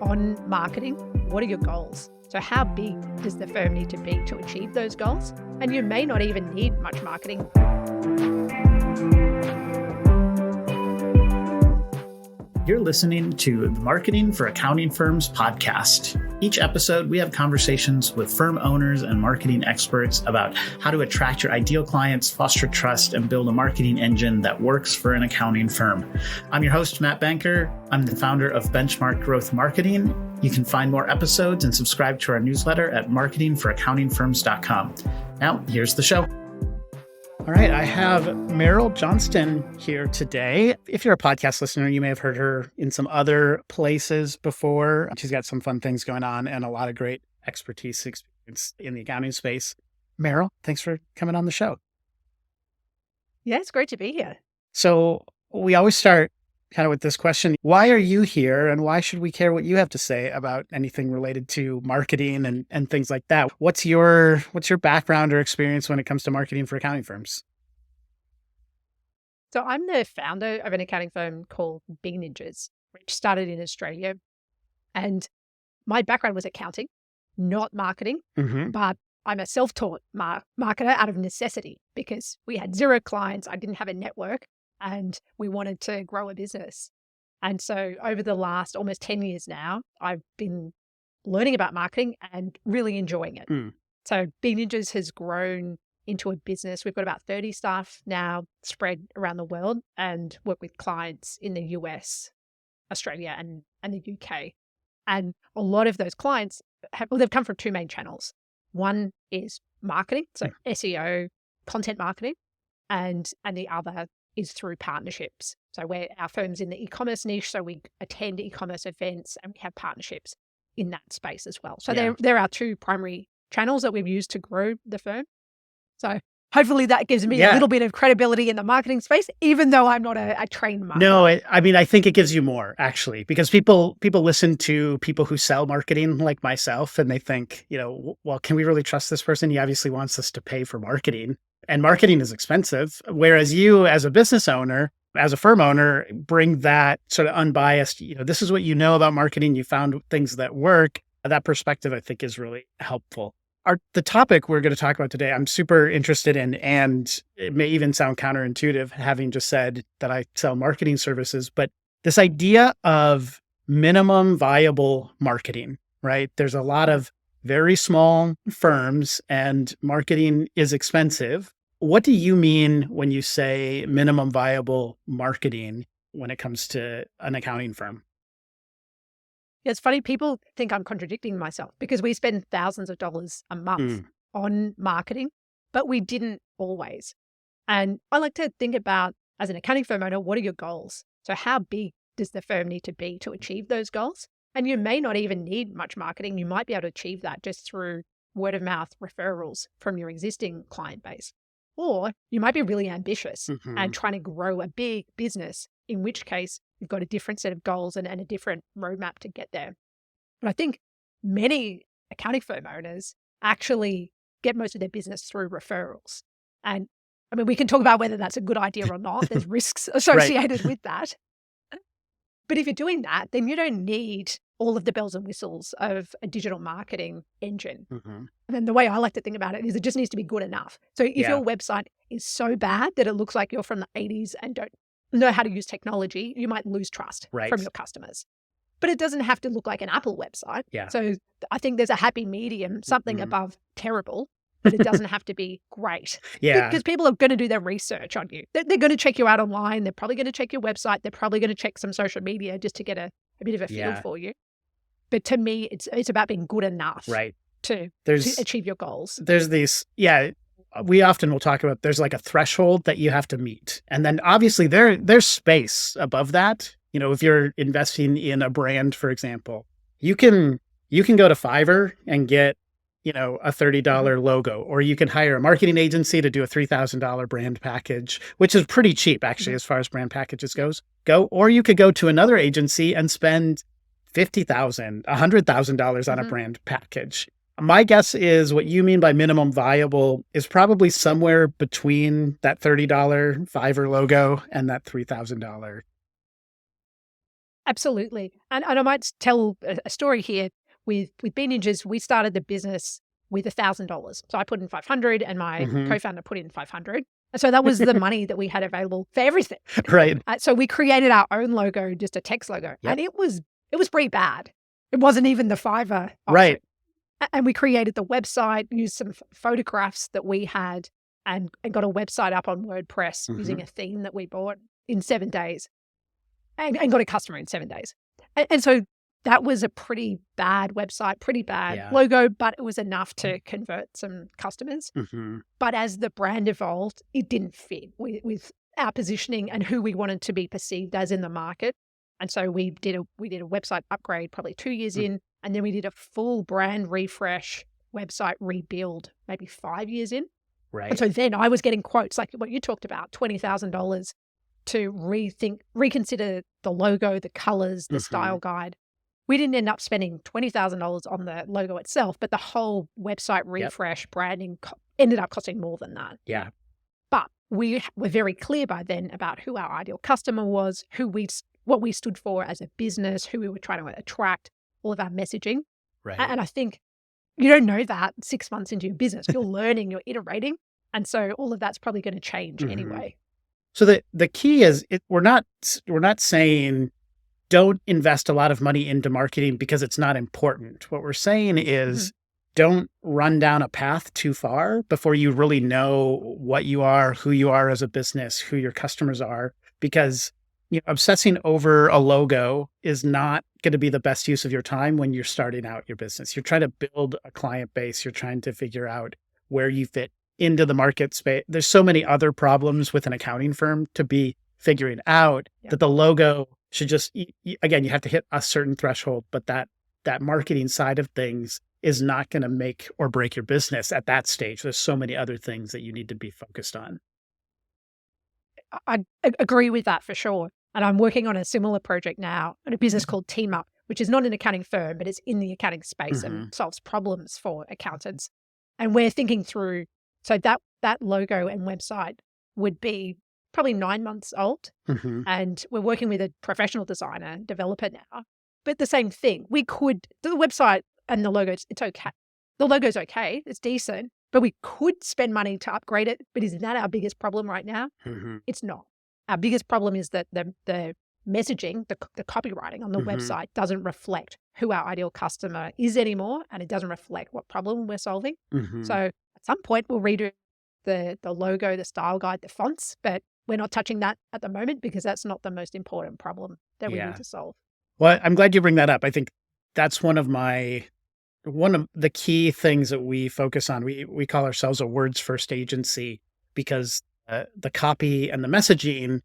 on marketing, what are your goals? So how big does the firm need to be to achieve those goals? And you may not even need much marketing. You're listening to the Marketing for Accounting Firms podcast. Each episode, we have conversations with firm owners and marketing experts about how to attract your ideal clients, foster trust, and build a marketing engine that works for an accounting firm. I'm your host, Matt Banker. I'm the founder of Benchmark Growth Marketing. You can find more episodes and subscribe to our newsletter at marketingforaccountingfirms.com. Now, here's the show. All right, I have Meryl Johnston here today. If you're a podcast listener, you may have heard her in some other places before. She's got some fun things going on and a lot of great expertise experience in the accounting space. Meryl, thanks for coming on the show. Yeah, it's great to be here. So we always start kind of with this question. Why are you here and why should we care what you have to say about anything related to marketing and things like that? What's your background or experience when it comes to marketing for accounting firms? So I'm the founder of an accounting firm called Big Ninjas, which started in Australia. And my background was accounting, not marketing, but I'm a self-taught marketer out of necessity because we had zero clients. I didn't have a network. And we wanted to grow a business. And so over the last almost 10 years now, I've been learning about marketing and really enjoying it. So Big Ninjas has grown into a business. We've got about 30 staff now spread around the world and work with clients in the US, Australia, and the UK. And a lot of those clients they've come from two main channels. One is marketing, so SEO, content marketing, and the other is through partnerships. So our firm's in the e-commerce niche, so we attend e-commerce events and we have partnerships in that space as well. So there are two primary channels that we've used to grow the firm. So hopefully that gives me a little bit of credibility in the marketing space, even though I'm not a trained marketer. No, I think it gives you more actually, because people listen to people who sell marketing like myself and they think, well, can we really trust this person? He obviously wants us to pay for marketing. And marketing is expensive, whereas you as a business owner, as a firm owner, bring that sort of unbiased, this is what you know about marketing. You found things that work. That perspective, I think, is really helpful. The topic we're going to talk about today, I'm super interested in, and it may even sound counterintuitive, having just said that I sell marketing services, but this idea of minimum viable marketing, right? There's a lot of very small firms and marketing is expensive. What do you mean when you say minimum viable marketing when it comes to an accounting firm? Yeah, it's funny. People think I'm contradicting myself because we spend thousands of dollars a month on marketing, but we didn't always. And I like to think about, as an accounting firm owner, what are your goals? So how big does the firm need to be to achieve those goals? And you may not even need much marketing. You might be able to achieve that just through word of mouth referrals from your existing client base. Or you might be really ambitious and trying to grow a big business, in which case you've got a different set of goals and a different roadmap to get there. But I think many accounting firm owners actually get most of their business through referrals. And I mean, we can talk about whether that's a good idea or not. There's risks associated with that. But if you're doing that, then you don't need all of the bells and whistles of a digital marketing engine. And then the way I like to think about it is it just needs to be good enough. So if your website is so bad that it looks like you're from the 80s and don't know how to use technology, you might lose trust from your customers. But it doesn't have to look like an Apple website. So I think there's a happy medium, something above terrible, but it doesn't have to be great. Because people are going to do their research on you. They're going to check you out online. They're probably going to check your website. They're probably going to check some social media just to get a bit of a feel for you. But to me, it's about being good enough to achieve your goals. There's these, we often will talk about, there's like a threshold that you have to meet. And then obviously there's space above that. If you're investing in a brand, for example, you can go to Fiverr and get a $30 logo, or you can hire a marketing agency to do a $3,000 brand package, which is pretty cheap actually, as far as brand packages go, or you could go to another agency and spend $50,000, $100,000 on a brand package. My guess is what you mean by minimum viable is probably somewhere between that $30 Fiverr logo and that $3,000. Absolutely. And I might tell a story here with Bean Ninjas. We started the business with $1,000. So I put in 500 and my co-founder put in 500. And so that was the money that we had available for everything. Right. So we created our own logo, just a text logo. Yep. And it was pretty bad. It wasn't even the Fiverr option. Right. And we created the website, used some photographs that we had and got a website up on WordPress using a theme that we bought in 7 days and got a customer in 7 days. And so that was a pretty bad website, pretty bad logo, but it was enough to convert some customers. But as the brand evolved, it didn't fit with our positioning and who we wanted to be perceived as in the market. And so we did a website upgrade probably 2 years in, and then we did a full brand refresh, website rebuild, maybe 5 years in. Right. And so then I was getting quotes like what you talked about, $20,000 to reconsider the logo, the colors, the style guide. We didn't end up spending $20,000 on the logo itself, but the whole website refresh branding ended up costing more than that. Yeah. But we were very clear by then about who our ideal customer was, what we stood for as a business, who we were trying to attract, all of our messaging. Right. And I think you don't know that 6 months into your business. You're learning, you're iterating. And so all of that's probably going to change anyway. So the key is we're not saying don't invest a lot of money into marketing because it's not important. What we're saying is don't run down a path too far before you really know what you are, who you are as a business, who your customers are, because obsessing over a logo is not going to be the best use of your time when you're starting out your business. You're trying to build a client base. You're trying to figure out where you fit into the market space. There's so many other problems with an accounting firm to be figuring out that the logo should just, again, you have to hit a certain threshold, but that marketing side of things is not going to make or break your business at that stage. There's so many other things that you need to be focused on. I agree with that for sure. And I'm working on a similar project now in a business called Team Up, which is not an accounting firm, but it's in the accounting space and solves problems for accountants. And we're thinking through, so that logo and website would be probably 9 months old. And we're working with a professional designer, developer now. But the same thing, the website and the logo, it's okay. The logo's okay, it's decent, but we could spend money to upgrade it. But is that our biggest problem right now? It's not. Our biggest problem is that the messaging, the copywriting on the website doesn't reflect who our ideal customer is anymore, and it doesn't reflect what problem we're solving. So at some point, we'll redo the logo, the style guide, the fonts, but we're not touching that at the moment because that's not the most important problem that we need to solve. Well, I'm glad you bring that up. I think that's one of the key things that we focus on. We call ourselves a words first agency because the copy and the messaging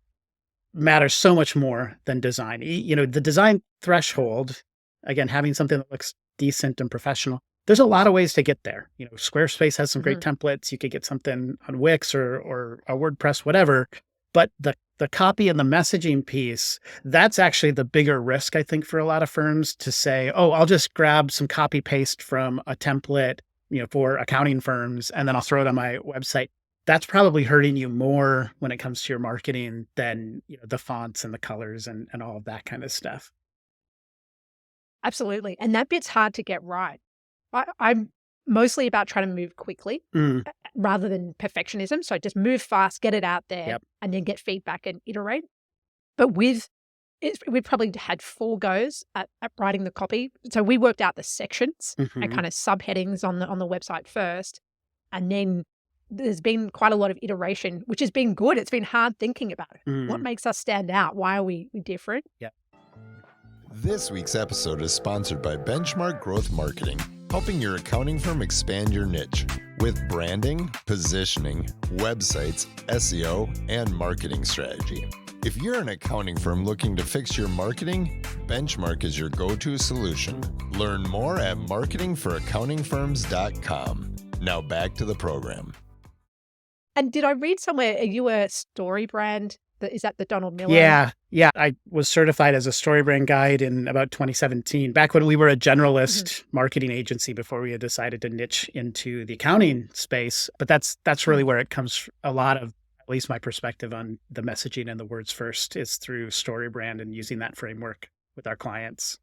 matters so much more than design. The design threshold, again, having something that looks decent and professional, there's a lot of ways to get there. Squarespace has some great templates. You could get something on Wix or a WordPress, whatever. But the copy and the messaging piece, that's actually the bigger risk, I think, for a lot of firms to say, oh, I'll just grab some copy paste from a template, for accounting firms, and then I'll throw it on my website. That's probably hurting you more when it comes to your marketing than the fonts and the colors and all of that kind of stuff. Absolutely. And that bit's hard to get right. I'm mostly about trying to move quickly rather than perfectionism. So just move fast, get it out there, and then get feedback and iterate. But we probably had 4 goes at writing the copy. So we worked out the sections and kind of subheadings on the website first. And then there's been quite a lot of iteration, which has been good. It's been hard thinking about it. What makes us stand out? Why are we different? This week's episode is sponsored by Benchmark Growth Marketing, helping your accounting firm expand your niche with branding, positioning, websites, SEO, and marketing strategy. If you're an accounting firm looking to fix your marketing, Benchmark is your go-to solution. Learn more at marketingforaccountingfirms.com. Now back to the program. And did I read somewhere, are you a story brand? Is that the Donald Miller? Yeah. I was certified as a StoryBrand guide in about 2017, back when we were a generalist marketing agency before we had decided to niche into the accounting space. But that's really where it comes. A lot of, at least my perspective on the messaging and the words first, is through StoryBrand and using that framework. with our clients.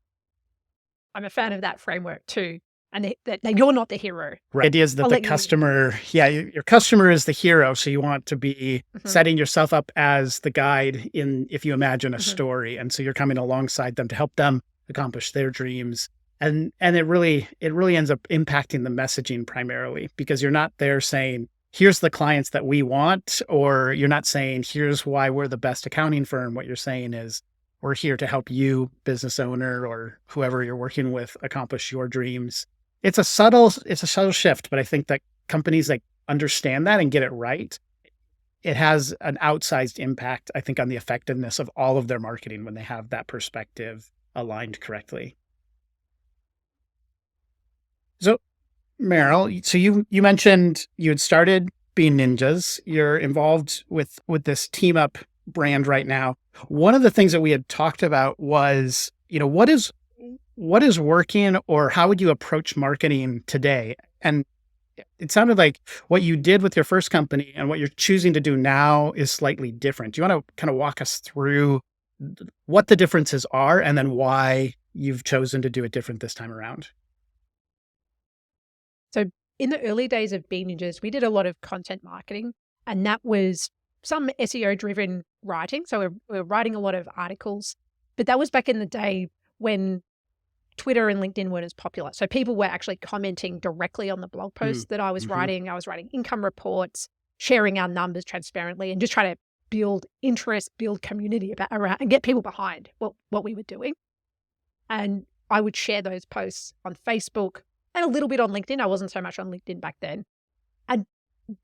I'm a fan of that framework too. And that you're not the hero. Right. The idea is that the customer, your customer is the hero. So you want to be setting yourself up as the guide if you imagine a story. And so you're coming alongside them to help them accomplish their dreams. And it really ends up impacting the messaging primarily, because you're not there saying, here's the clients that we want, or you're not saying, here's why we're the best accounting firm. What you're saying is, we're here to help you, business owner, or whoever you're working with, accomplish your dreams. It's a subtle shift, but I think that companies that understand that and get it right, it has an outsized impact, I think, on the effectiveness of all of their marketing when they have that perspective aligned correctly. So, Meryl, so you mentioned you had started Bean Ninjas. You're involved with this Team Up brand right now. One of the things that we had talked about was, what is working, or how would you approach marketing today? And it sounded like what you did with your first company and what you're choosing to do now is slightly different. Do you want to kind of walk us through what the differences are and then why you've chosen to do it different this time around? So in the early days of Bean Ninjas, we did a lot of content marketing, and that was some SEO-driven writing. So we're writing a lot of articles, but that was back in the day when Twitter and LinkedIn weren't as popular. So people were actually commenting directly on the blog posts that I was writing. I was writing income reports, sharing our numbers transparently, and just trying to build interest, build community around, and get people behind what we were doing. And I would share those posts on Facebook and a little bit on LinkedIn. I wasn't so much on LinkedIn back then. And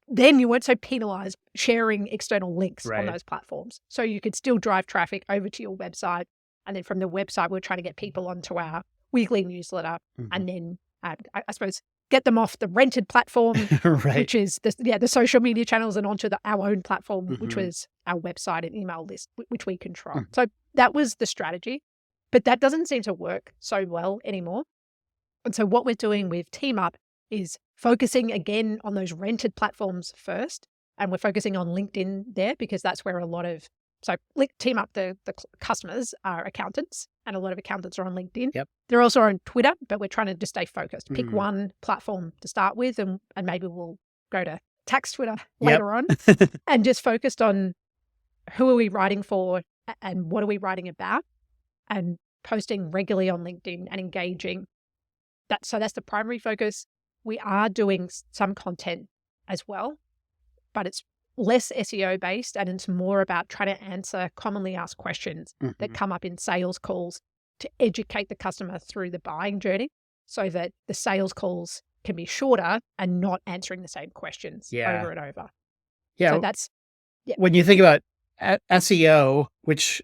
then you weren't so penalized sharing external links on those platforms. So you could still drive traffic over to your website. And then from the website, we're trying to get people onto our weekly newsletter, and then I suppose get them off the rented platform, which is the social media channels, and onto our own platform, which was our website and email list, which we control. So that was the strategy, but that doesn't seem to work so well anymore. And so what we're doing with Team Up is focusing again on those rented platforms first, and we're focusing on LinkedIn there because that's where a lot of Team Up, the customers are accountants, and a lot of accountants are on LinkedIn. Yep. They're also on Twitter, but we're trying to just stay focused. Pick one platform to start with, and maybe we'll go to tax Twitter later on, and just focused on who are we writing for and what are we writing about, and posting regularly on LinkedIn and engaging. So that's the primary focus. We are doing some content as well, but it's less SEO based, and it's more about trying to answer commonly asked questions that come up in sales calls to educate the customer through the buying journey, so that the sales calls can be shorter and not answering the same questions over and over. Yeah. So that's, when you think about SEO, which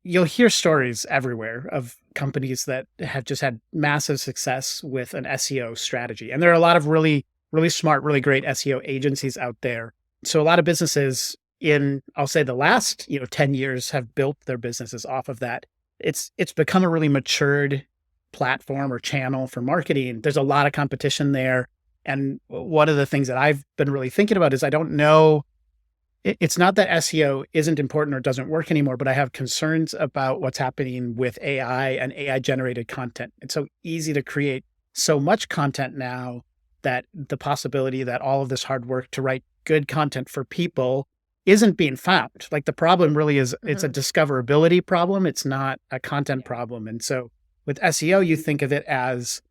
you'll hear stories everywhere of companies that have just had massive success with an SEO strategy. And there are a lot of really, really smart, really great SEO agencies out there. So a lot of businesses in, I'll say, the last 10 years have built their businesses off of that. It's become a really matured platform or channel for marketing. There's a lot of competition there. And one of the things that I've been really thinking about is I don't know, it's not that SEO isn't important or doesn't work anymore, but I have concerns about what's happening with AI and AI generated content. It's so easy to create so much content now that the possibility that all of this hard work to write good content for people isn't being found. Like, the problem really is it's a discoverability problem. It's not a content problem. And so with SEO, you think of it as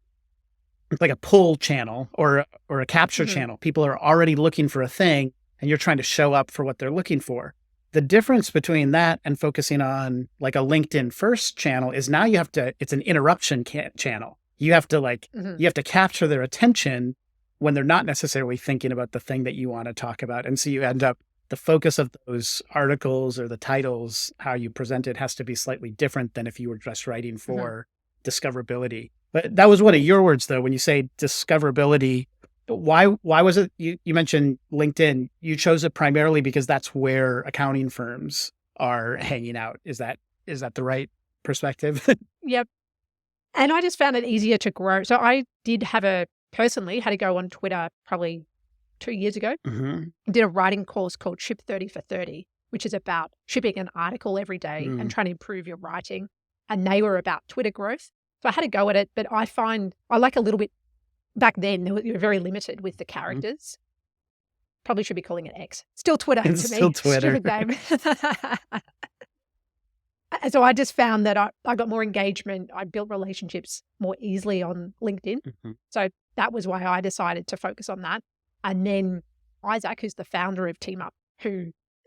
like a pull channel or a capture channel. People are already looking for a thing, and you're trying to show up for what they're looking for. The difference between that and focusing on like a LinkedIn first channel is now it's an interruption channel. You have to you have to capture their attention when they're not necessarily thinking about the thing that you want to talk about. And so you end up, the focus of those articles or the titles, how you present it, has to be slightly different than if you were just writing for discoverability. But that was one of your words, though, when you say discoverability. Why was it, you mentioned LinkedIn, you chose it primarily because that's where accounting firms are hanging out. Is that the right perspective? Yep. And I just found it easier to grow. So I personally had to go on Twitter probably 2 years ago. Did a writing course called Ship 30 for 30, which is about shipping an article every day and trying to improve your writing. and they were about Twitter growth. So I had to go at it, but I find I like a little bit back then, you were very limited with the characters. Probably should be calling it X. Still Twitter It's to still me. Twitter. Stupid name. And so I just found that I got more engagement. I built relationships more easily on LinkedIn. So that was why I decided to focus on that. And then Isaac, who's the founder of TeamUp,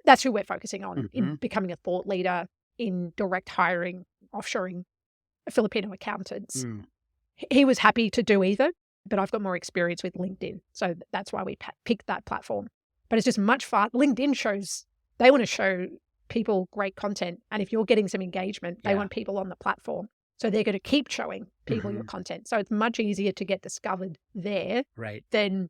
that's who we're focusing on in becoming a thought leader in direct hiring, offshoring Filipino accountants. He was happy to do either, but I've got more experience with LinkedIn. So that's why we picked that platform. But it's just much faster. LinkedIn they want to show people great content. And if you're getting some engagement, they want people on the platform. So they're going to keep showing people your content. So it's much easier to get discovered there than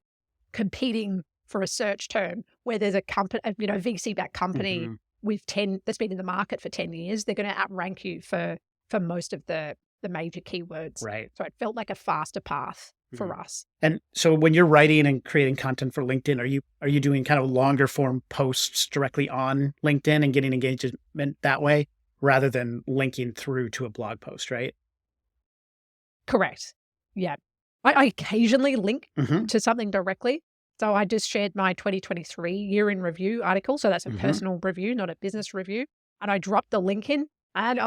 competing for a search term where there's a company, VC-backed company that's been in the market for 10 years. They're going to outrank you for most of the major keywords. Right. So it felt like a faster path for us. And so when you're writing and creating content for LinkedIn, are you doing kind of longer form posts directly on LinkedIn and getting engagement that way rather than linking through to a blog post, right? Correct. Yeah. I occasionally link to something directly. So I just shared my 2023 year in review article. So that's a personal review, not a business review. And I dropped the link in and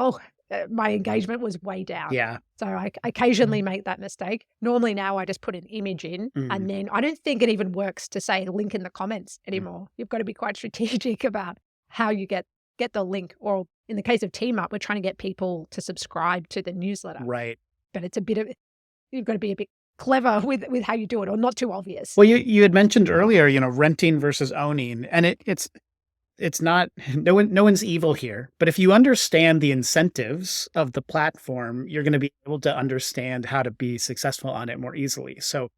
my engagement was way down. Yeah. So I occasionally make that mistake. Normally now I just put an image in and then I don't think it even works to say link in the comments anymore. You've got to be quite strategic about how you get the link. Or in the case of TeamUp, we're trying to get people to subscribe to the newsletter. Right. But it's you've got to be a bit clever with how you do it or not too obvious. Well, you had mentioned earlier, renting versus owning, and it's not, no one's evil here, but if you understand the incentives of the platform, you're going to be able to understand how to be successful on it more easily. So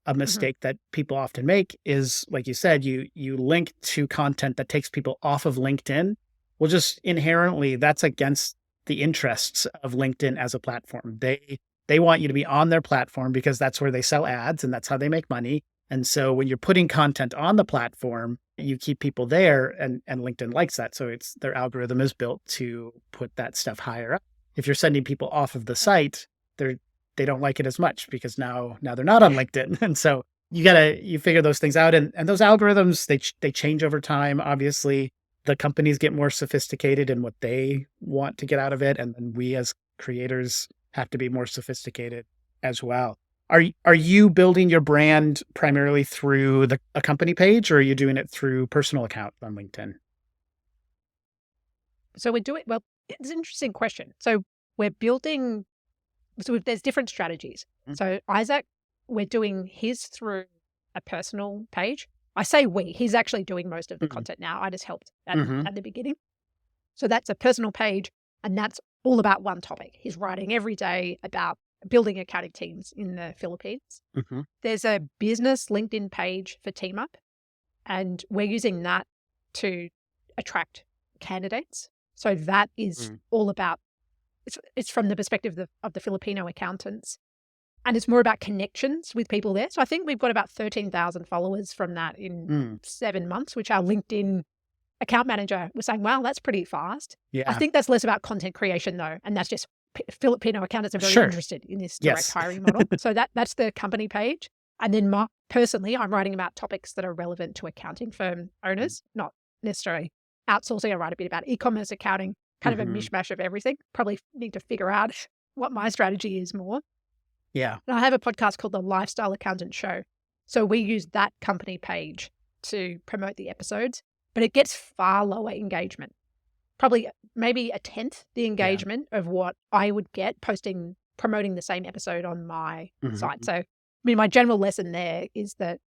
a mistake that people often make is, like you said, you link to content that takes people off of LinkedIn. Well, just inherently, that's against the interests of LinkedIn as a platform. They want you to be on their platform because that's where they sell ads and that's how they make money. And so when you're putting content on the platform, you keep people there, and LinkedIn likes that. So their algorithm is built to put that stuff higher up. If you're sending people off of the site, they don't like it as much because now they're not on LinkedIn. And so you figure those things out. And those algorithms, they change over time. Obviously, the companies get more sophisticated in what they want to get out of it. And then we as creators have to be more sophisticated as well. Are you building your brand primarily through a company page, or are you doing it through personal account on LinkedIn? So it's an interesting question. So there's different strategies. So Isaac, we're doing his through a personal page. I say he's actually doing most of the content now. I just helped at the beginning. So that's a personal page, and that's all about one topic. He's writing every day about building accounting teams in the Philippines. There's a business LinkedIn page for TeamUp, and we're using that to attract candidates. So that is all about, it's from the perspective of the Filipino accountants, and it's more about connections with people there. So I think we've got about 13,000 followers from that in 7 months, which our LinkedIn account manager was saying, wow, that's pretty fast. Yeah. I think that's less about content creation though. And that's just Filipino accountants are very interested in this direct hiring model. So that's the company page. And then personally, I'm writing about topics that are relevant to accounting firm owners, not necessarily outsourcing. I write a bit about e-commerce accounting, kind of a mishmash of everything. Probably need to figure out what my strategy is more. Yeah. And I have a podcast called The Lifestyle Accountant Show. So we use that company page to promote the episodes, but it gets far lower engagement. Probably maybe a tenth the engagement of what I would get promoting the same episode on my site. So, my general lesson there is that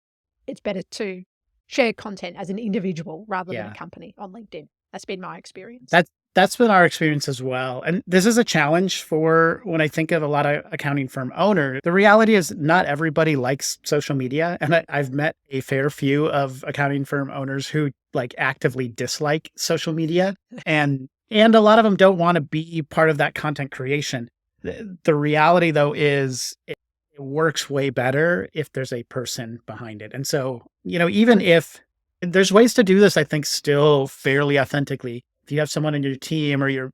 it's better to share content as an individual rather than a company on LinkedIn. That's been my experience. That's been our experience as well. And this is a challenge for when I think of a lot of accounting firm owners. The reality is not everybody likes social media. And I've met a fair few of accounting firm owners who actively dislike social media. And a lot of them don't want to be part of that content creation. The reality though is it works way better if there's a person behind it. And so, even if there's ways to do this, I think still fairly authentically. If you have someone in your team or you're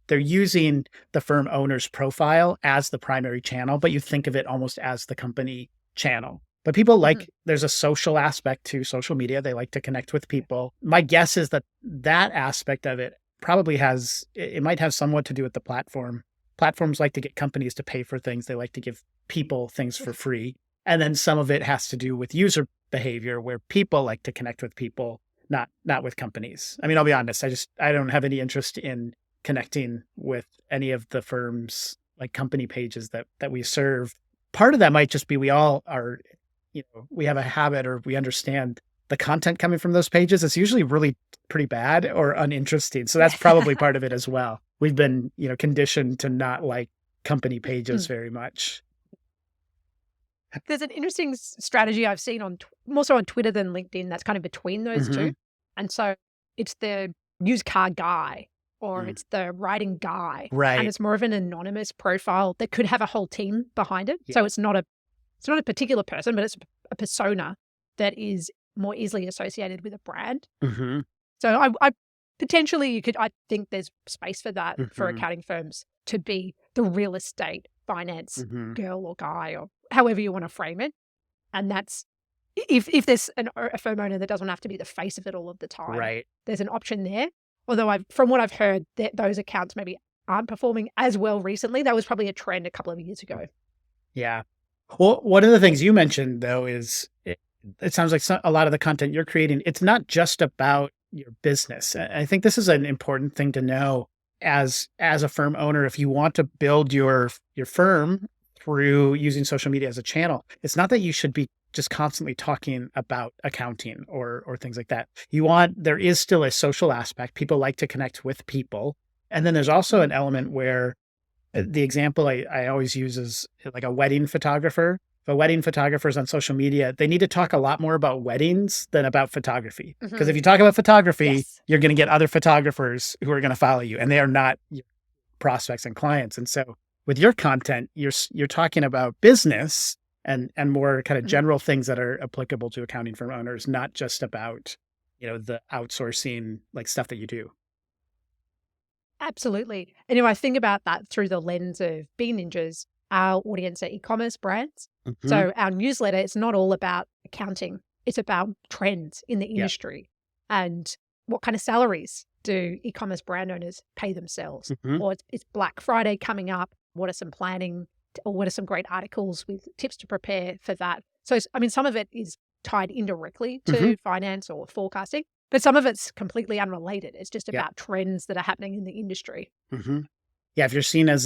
they're using the firm owner's profile as the primary channel, but you think of it almost as the company channel. But people like, there's a social aspect to social media. They like to connect with people. My guess is that that aspect of it probably it might have somewhat to do with the platform. Platforms like to get companies to pay for things. They like to give people things for free. And then some of it has to do with user behavior where people like to connect with people, not with companies. I mean, I'll be honest, I don't have any interest in connecting with any of the firms like company pages that we serve. Part of that might just be we all are, we have a habit or we understand the content coming from those pages is usually really pretty bad or uninteresting. So that's probably part of it as well. We've been, conditioned to not like company pages very much. There's an interesting strategy I've seen more so on Twitter than LinkedIn that's kind of between those two. And so it's the used car guy or it's the writing guy. Right. And it's more of an anonymous profile that could have a whole team behind it. Yeah. So it's not a particular person, but it's a persona that is more easily associated with a brand. So I potentially I think there's space for that for accounting firms to be the real estate finance girl or guy or however you want to frame it. And that's if there's a firm owner that doesn't have to be the face of it all of the time. Right. There's an option there. Although from what I've heard, those accounts maybe aren't performing as well recently. That was probably a trend a couple of years ago. Yeah. Well, one of the things you mentioned though is it sounds like a lot of the content you're creating, it's not just about your business. I think this is an important thing to know as a firm owner. If you want to build your firm through using social media as a channel, it's not that you should be just constantly talking about accounting or things like that. There is still a social aspect. People like to connect with people. And then there's also an element where the example I always use is like a wedding photographer. If a wedding photographer is on social media, they need to talk a lot more about weddings than about photography. Because if you talk about photography, you're going to get other photographers who are going to follow you, and they are not your prospects and clients. And so with your content, you're talking about business and more kind of general things that are applicable to accounting firm owners, not just about, the outsourcing like stuff that you do. Absolutely. And I think about that through the lens of Bean Ninjas. Our audience are e-commerce brands. So our newsletter, it's not all about accounting. It's about trends in the industry and what kind of salaries do e-commerce brand owners pay themselves? Or it's Black Friday coming up. What are some planning or what are some great articles with tips to prepare for that? So, some of it is tied indirectly to finance or forecasting, but some of it's completely unrelated. It's just about trends that are happening in the industry. Yeah, if you're seen as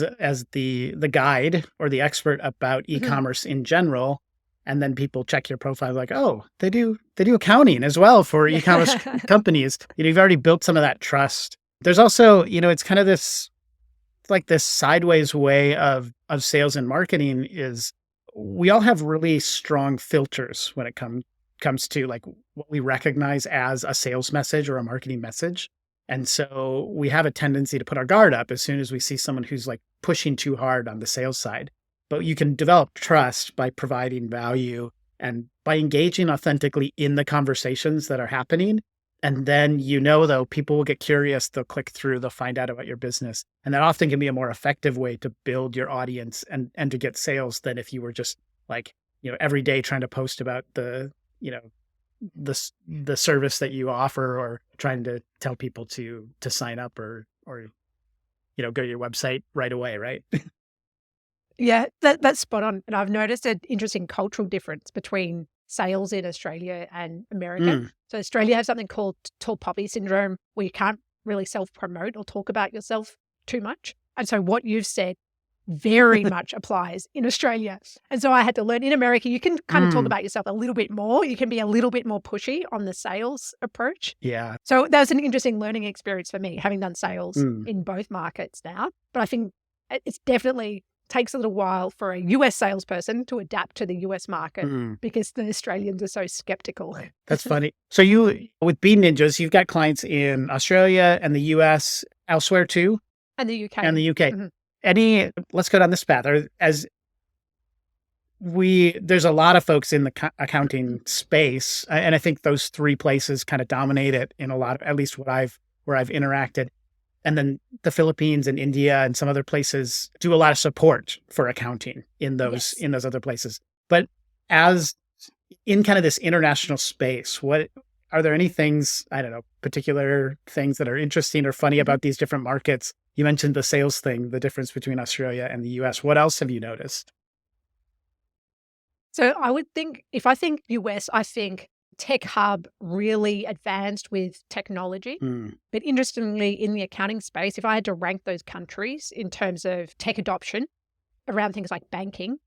the guide or the expert about e-commerce in general, and then people check your profile like, oh, they do accounting as well for e-commerce companies. You've already built some of that trust. There's also, it's kind of this sideways way of sales and marketing is we all have really strong filters when it comes to like what we recognize as a sales message or a marketing message. And so we have a tendency to put our guard up as soon as we see someone who's like pushing too hard on the sales side. But you can develop trust by providing value and by engaging authentically in the conversations that are happening. And then, though, people will get curious, they'll click through, they'll find out about your business. And that often can be a more effective way to build your audience and to get sales than if you were just like, every day trying to post about the service that you offer or trying to tell people to sign up or go to your website right away, right? Yeah, that's spot on. And I've noticed an interesting cultural difference between sales in Australia and America. So Australia has something called tall poppy syndrome where you can't really self-promote or talk about yourself too much. And so what you've said very much applies in Australia. And so I had to learn in America, you can kind of talk about yourself a little bit more. You can be a little bit more pushy on the sales approach. Yeah. So that was an interesting learning experience for me, having done sales in both markets now. But I think it's definitely takes a little while for a US salesperson to adapt to the US market because the Australians are so skeptical. That's funny. So with Bean Ninjas, you've got clients in Australia and the US, elsewhere too? And the UK. And the UK. Let's go down this path. There's a lot of folks in the accounting space, and I think those three places kind of dominate it in a lot of, at least where I've interacted. And then the Philippines and India and some other places do a lot of support for accounting in those other places. But as in kind of this international space, what are there any things, I don't know, particular things that are interesting or funny about these different markets? You mentioned the sales thing, the difference between Australia and the US. What else have you noticed? So I would think, if I think US, I think tech hub really advanced with technology. But interestingly, in the accounting space, if I had to rank those countries in terms of tech adoption around things like banking,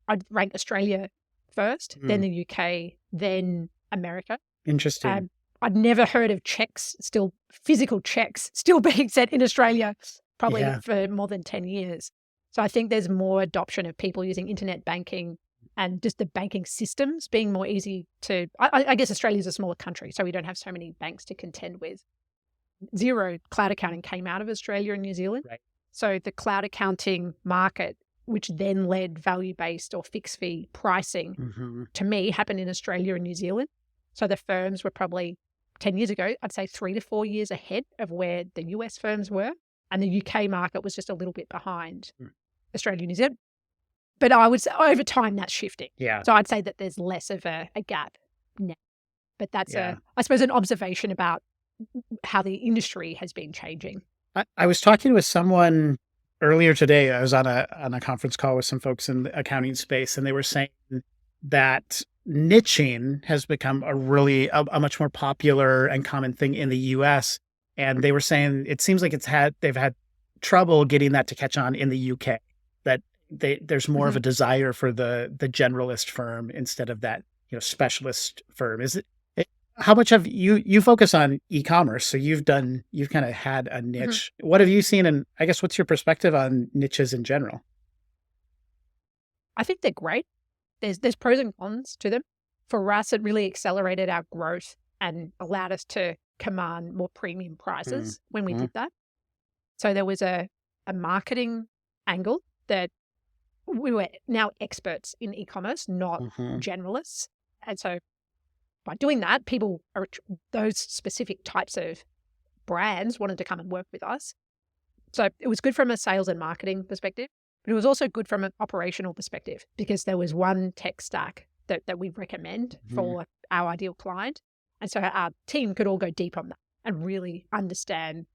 I'd rank Australia first, then the UK, then America. Interesting. I'd never heard of physical checks still being sent in Australia, probably for more than 10 years. So I think there's more adoption of people using internet banking and just the banking systems being more easy to, I guess Australia's a smaller country, so we don't have so many banks to contend with. Zero cloud accounting came out of Australia and New Zealand. Right. So the cloud accounting market, which then led value-based or fixed fee pricing, to me, happened in Australia and New Zealand. So the firms were probably 10 years ago, I'd say 3 to 4 years ahead of where the US firms were. And the UK market was just a little bit behind Australia and New Zealand. But I would say over time that's shifting. Yeah. So I'd say that there's less of a gap now. But that's I suppose, an observation about how the industry has been changing. I was talking with someone earlier today. I was on a conference call with some folks in the accounting space, and they were saying that niching has become a much more popular and common thing in the US. And they were saying it seems like they've had trouble getting that to catch on in the UK, that there's more of a desire for the generalist firm instead of that, specialist firm. How much have you focus on e-commerce? So you've kind of had a niche. What have you seen? And I guess what's your perspective on niches in general? I think they're great. There's pros and cons to them. For us, it really accelerated our growth and allowed us to command more premium prices when we did that. So there was a marketing angle that we were now experts in e-commerce, not generalists. And so by doing that, those specific types of brands wanted to come and work with us. So it was good from a sales and marketing perspective, but it was also good from an operational perspective because there was one tech stack that we recommend for our ideal client. And so our team could all go deep on that and really understand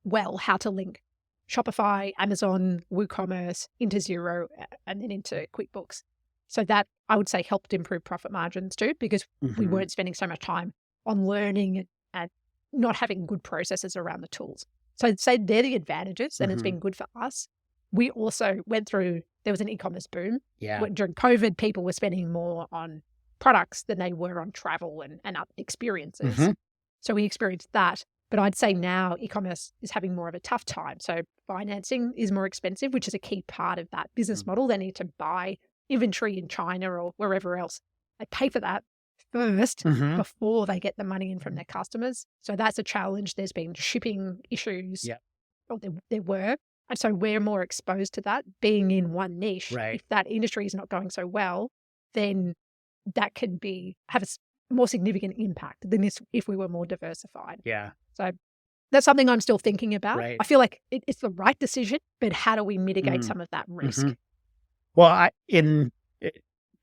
well how to link Shopify, Amazon, WooCommerce into Xero and then into QuickBooks. So that, I would say, helped improve profit margins too, because we weren't spending so much time on learning and not having good processes around the tools. So I'd say they're the advantages, and it's been good for us. We also went through, there was an e-commerce boom. Yeah. During COVID, people were spending more on products than they were on travel and experiences. So we experienced that. But I'd say now e-commerce is having more of a tough time. So financing is more expensive, which is a key part of that business model. They need to buy inventory in China or wherever else. They pay for that first before they get the money in from their customers. So that's a challenge. There's been shipping issues. Yeah. Or there were. And so we're more exposed to that being in one niche. Right. If that industry is not going so well, then that can have a more significant impact than if we were more diversified. Yeah. So that's something I'm still thinking about. Right. I feel like it's the right decision, but how do we mitigate some of that risk? Well, in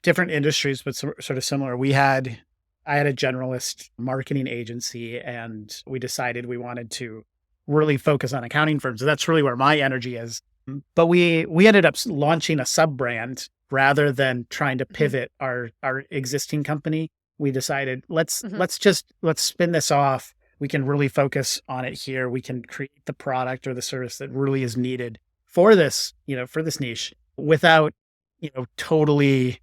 different industries, but sort of similar, I had a generalist marketing agency, and we decided we wanted to really focus on accounting firms. So that's really where my energy is. But we ended up launching a sub-brand rather than trying to pivot our existing company. We decided let's spin this off. We can really focus on it here. We can create the product or the service that really is needed for this niche without, totally,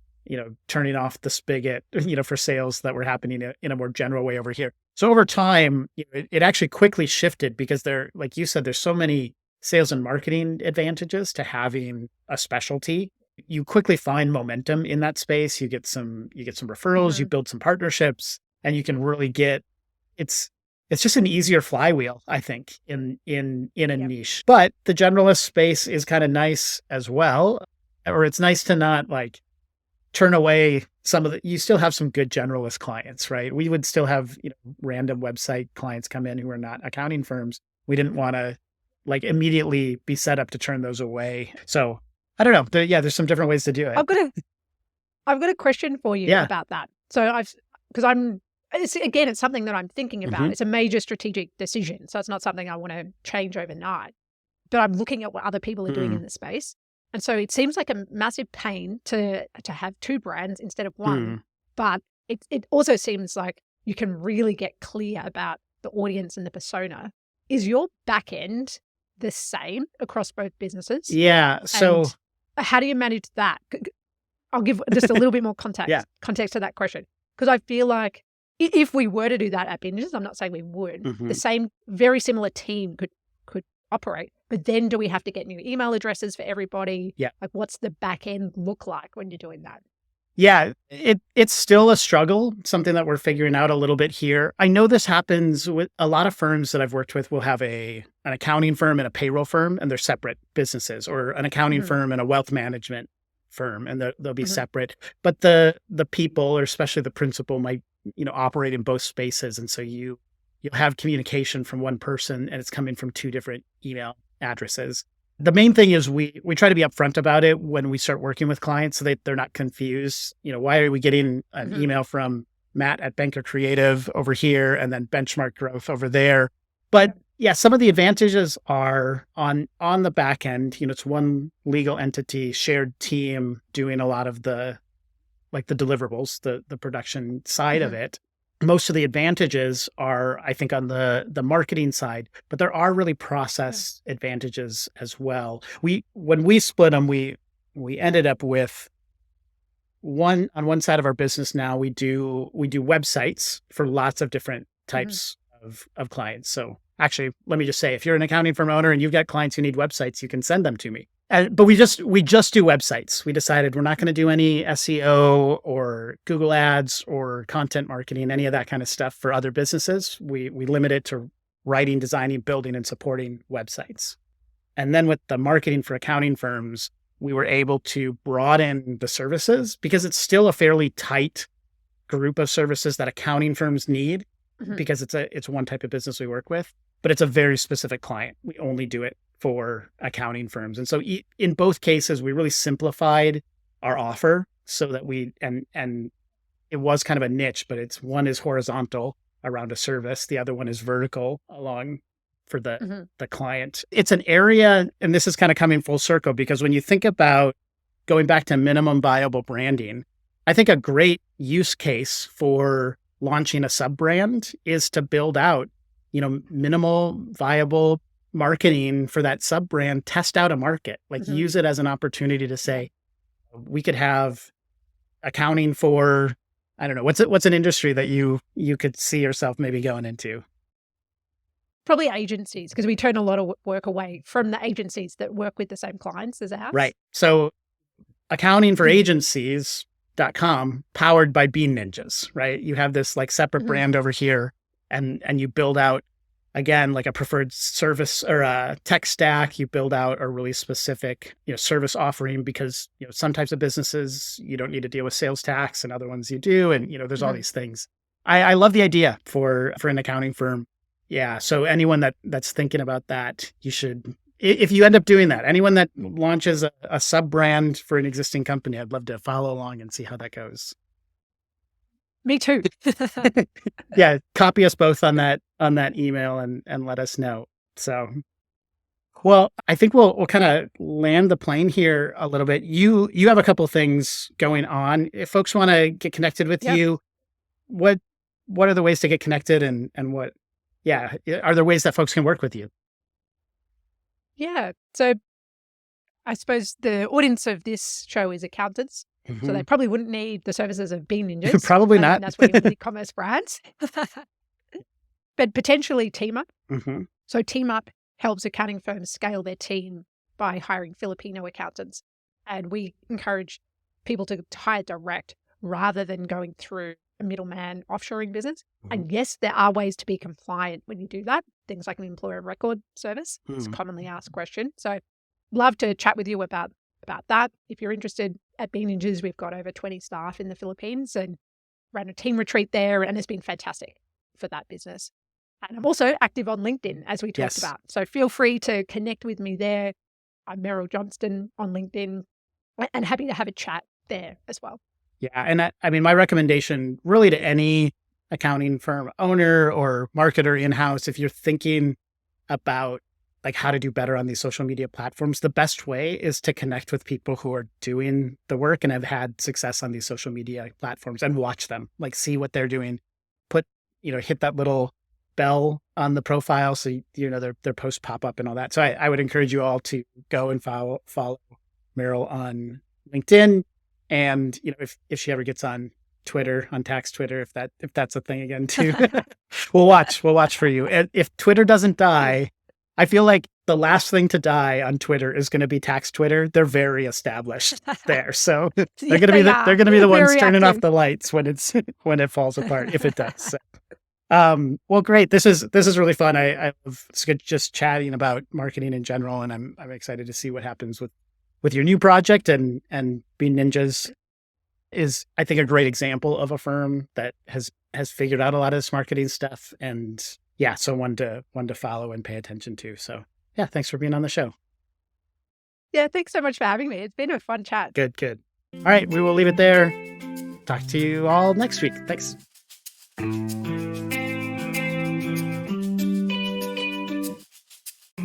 turning off the spigot, for sales that were happening in a more general way over here. So over time, it actually quickly shifted because like you said, there's so many sales and marketing advantages to having a specialty. You quickly find momentum in that space. You get some referrals, you build some partnerships, and you can really it's just an easier flywheel, I think, in a niche. But the generalist space is kind of nice as well, or it's nice to not like turn away you still have some good generalist clients, right? We would still have, random website clients come in who are not accounting firms. We didn't want to like immediately be set up to turn those away. So I don't know. There's some different ways to do it. I've got a question for you about that. So it's something that I'm thinking about. It's a major strategic decision. So it's not something I want to change overnight, but I'm looking at what other people are doing in the space. And so it seems like a massive pain to have two brands instead of one, but it also seems like you can really get clear about the audience and the persona. Is your back end the same across both businesses? Yeah. So and how do you manage that? I'll give just a little bit more context to that question. Because I feel like if we were to do that at Binges, I'm not saying we would, the same, very similar team could operate. But then do we have to get new email addresses for everybody? Yeah. Like what's the back end look like when you're doing that? Yeah, it's still a struggle, something that we're figuring out a little bit here. I know this happens with a lot of firms that I've worked with will have an accounting firm and a payroll firm, and they're separate businesses, or an accounting firm and a wealth management firm, and they'll be separate. But the people, or especially the principal, might operate in both spaces, and so you'll have communication from one person, and it's coming from two different email addresses. The main thing is we try to be upfront about it when we start working with clients so they're not confused. Why are we getting an email from Matt at Banker Creative over here and then Benchmark Growth over there? But yeah, some of the advantages are on the back end. It's one legal entity, shared team doing a lot of the deliverables, the production side of it. Most of the advantages are, I think, on the marketing side, but there are really process advantages as well. When we split them, we ended up with on one side of our business now, we do websites for lots of different types of clients. So actually, let me just say, if you're an accounting firm owner and you've got clients who need websites, you can send them to me. But we just do websites. We decided we're not going to do any SEO or Google ads or content marketing, any of that kind of stuff for other businesses. We limit it to writing, designing, building, and supporting websites. And then with the marketing for accounting firms, we were able to broaden the services because it's still a fairly tight group of services that accounting firms need because it's one type of business we work with, but it's a very specific client. We only do it for accounting firms. And so in both cases, we really simplified our offer so that and it was kind of a niche, but one is horizontal around a service. The other one is vertical along for the client. It's an area, and this is kind of coming full circle because when you think about going back to minimum viable branding, I think a great use case for launching a sub-brand is to build out, minimal viable marketing for that sub-brand, test out a market, use it as an opportunity to say, we could have accounting for, I don't know, what's an industry that you could see yourself maybe going into? Probably agencies, because we turn a lot of work away from the agencies that work with the same clients as ours. Right. So accounting for agencies.com powered by Bean Ninjas, right? You have this separate brand over here and you build out, again, a preferred service or a tech stack. You build out a really specific, service offering because, some types of businesses, you don't need to deal with sales tax and other ones you do. And, there's all these things. I love the idea for an accounting firm. Yeah. So anyone that's thinking about that, you should, if you end up doing that, anyone that launches a sub brand for an existing company, I'd love to follow along and see how that goes. Me too. Yeah. Copy us both on that email and let us know. So, well, I think we'll kind of land the plane here a little bit. You have a couple things going on. If folks want to get connected with you, what are the ways to get connected and what, are there ways that folks can work with you? Yeah. So I suppose the audience of this show is accountants. So they probably wouldn't need the services of Bean Ninjas. Probably not. That's where you want e-commerce brands. But potentially TeamUp. So TeamUp helps accounting firms scale their team by hiring Filipino accountants. And we encourage people to hire direct rather than going through a middleman offshoring business. And yes, there are ways to be compliant when you do that. Things like an employer of record service. It's a commonly asked question. So love to chat with you about that. If you're interested, at Bean Ninjas, we've got over 20 staff in the Philippines and ran a team retreat there, and it's been fantastic for that business. And I'm also active on LinkedIn, as we talked Yes. about. So feel free to connect with me there. I'm Meryl Johnston on LinkedIn, and happy to have a chat there as well. Yeah. And I mean, my recommendation really to any accounting firm owner or marketer in-house, if you're thinking about like how to do better on these social media platforms, the best way is to connect with people who are doing the work and have had success on these social media platforms and watch them, like see what they're doing, hit that little bell on the profile so their posts pop up and all that. So I would encourage you all to go and follow Meryl on LinkedIn, and if she ever gets on Twitter, on tax Twitter, if that's a thing again too, we'll watch for you. And if Twitter doesn't die, I feel like the last thing to die on Twitter is going to be tax Twitter. They're very established there, so they're going to be the ones turning off the lights when it falls apart, if it does. So. Well, great. This is really fun. I love just chatting about marketing in general, and I'm excited to see what happens with your new project, and Bean Ninjas is, I think, a great example of a firm that has figured out a lot of this marketing stuff, and yeah, so one to follow and pay attention to. So yeah, thanks for being on the show. Yeah, thanks so much for having me. It's been a fun chat. Good. All right, we will leave it there. Talk to you all next week. Thanks.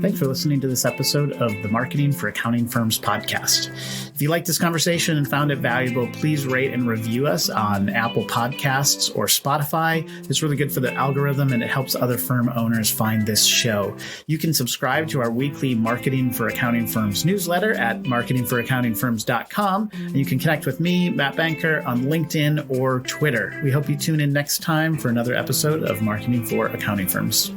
Thanks for listening to this episode of the Marketing for Accounting Firms podcast. If you liked this conversation and found it valuable, please rate and review us on Apple Podcasts or Spotify. It's really good for the algorithm, and it helps other firm owners find this show. You can subscribe to our weekly Marketing for Accounting Firms newsletter at marketingforaccountingfirms.com, and you can connect with me, Matt Banker, on LinkedIn or Twitter. We hope you tune in next time for another episode of Marketing for Accounting Firms.